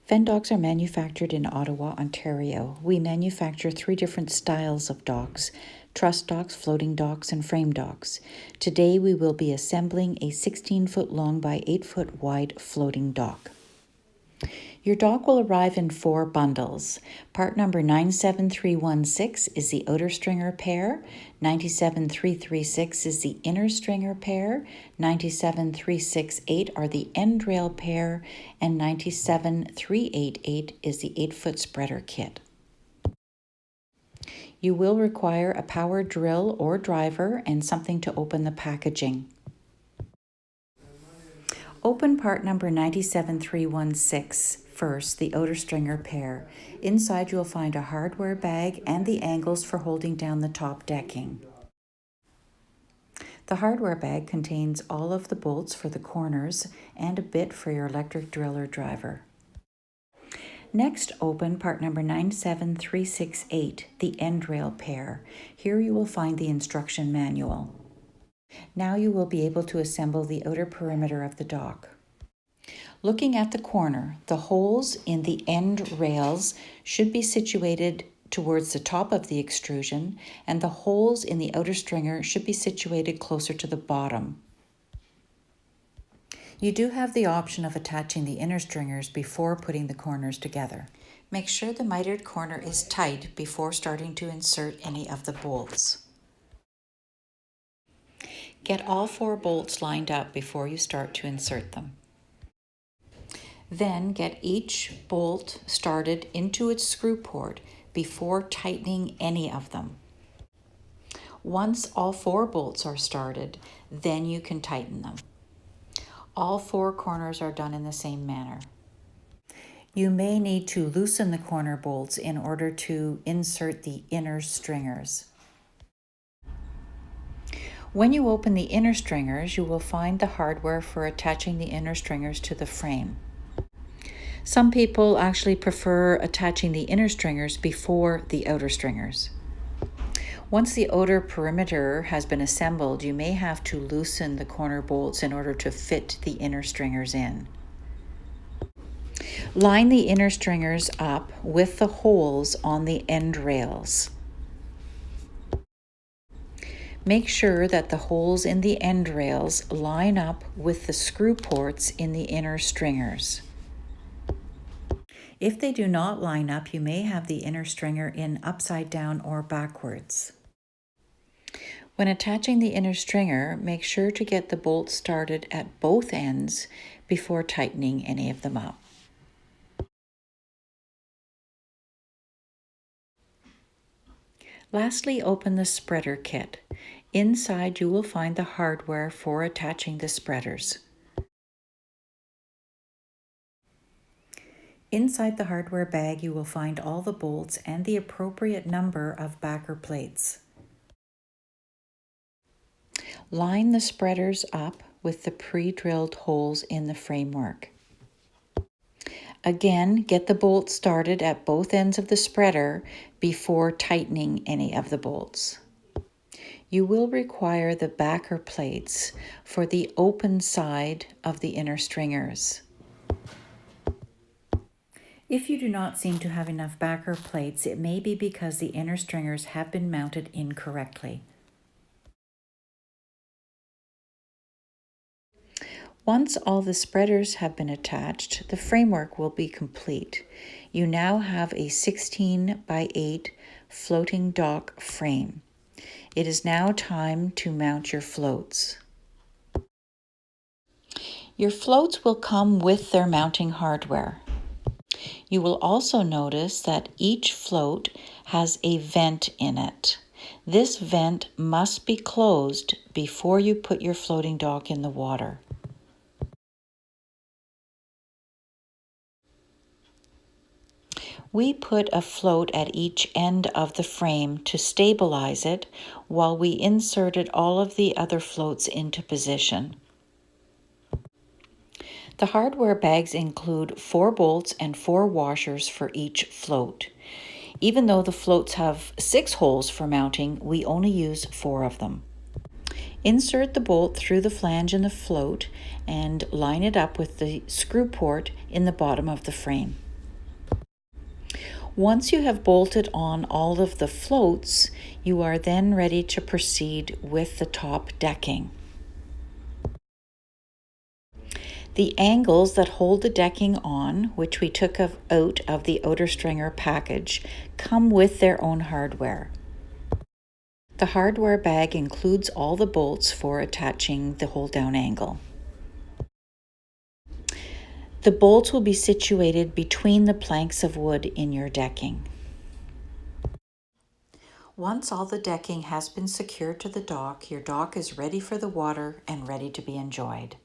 Fendocks are manufactured in Ottawa, Ontario. We manufacture 3 different styles of docks: truss docks, floating docks, and frame docks. Today we will be assembling a 16-foot long by 8-foot wide floating dock. Your dock will arrive in 4 bundles. Part number 97316 is the outer stringer pair, 97336 is the inner stringer pair, 97368 are the end rail pair, and 97388 is the 8-foot spreader kit. You will require a power drill or driver and something to open the packaging. Open part number 97316 first, the outer stringer pair. Inside you'll find a hardware bag and the angles for holding down the top decking. The hardware bag contains all of the bolts for the corners and a bit for your electric drill or driver. Next, open part number 97368, the end rail pair. Here you will find the instruction manual. Now you will be able to assemble the outer perimeter of the dock. Looking at the corner, the holes in the end rails should be situated towards the top of the extrusion, and the holes in the outer stringer should be situated closer to the bottom. You do have the option of attaching the inner stringers before putting the corners together. Make sure the mitered corner is tight before starting to insert any of the bolts. Get all 4 bolts lined up before you start to insert them. Then get each bolt started into its screw port before tightening any of them. Once all 4 bolts are started, then you can tighten them. All 4 corners are done in the same manner. You may need to loosen the corner bolts in order to insert the inner stringers. When you open the inner stringers, you will find the hardware for attaching the inner stringers to the frame. Some people actually prefer attaching the inner stringers before the outer stringers. Once the outer perimeter has been assembled, you may have to loosen the corner bolts in order to fit the inner stringers in. Line the inner stringers up with the holes on the end rails. Make sure that the holes in the end rails line up with the screw ports in the inner stringers. If they do not line up, you may have the inner stringer in upside down or backwards. When attaching the inner stringer, make sure to get the bolts started at both ends before tightening any of them up. Lastly, open the spreader kit. Inside you will find the hardware for attaching the spreaders. Inside the hardware bag you will find all the bolts and the appropriate number of backer plates. Line the spreaders up with the pre-drilled holes in the framework. Again, get the bolts started at both ends of the spreader before tightening any of the bolts. You will require the backer plates for the open side of the inner stringers. If you do not seem to have enough backer plates, it may be because the inner stringers have been mounted incorrectly. Once all the spreaders have been attached, the framework will be complete. You now have a 16 by 8 floating dock frame. It is now time to mount your floats. Your floats will come with their mounting hardware. You will also notice that each float has a vent in it. This vent must be closed before you put your floating dock in the water. We put a float at each end of the frame to stabilize it while we inserted all of the other floats into position. The hardware bags include 4 bolts and 4 washers for each float. Even though the floats have 6 holes for mounting, we only use 4 of them. Insert the bolt through the flange in the float and line it up with the screw port in the bottom of the frame. Once you have bolted on all of the floats, you are then ready to proceed with the top decking. The angles that hold the decking on, which we took out of the outer stringer package, come with their own hardware. The hardware bag includes all the bolts for attaching the hold down angle. The bolts will be situated between the planks of wood in your decking. Once all the decking has been secured to the dock, your dock is ready for the water and ready to be enjoyed.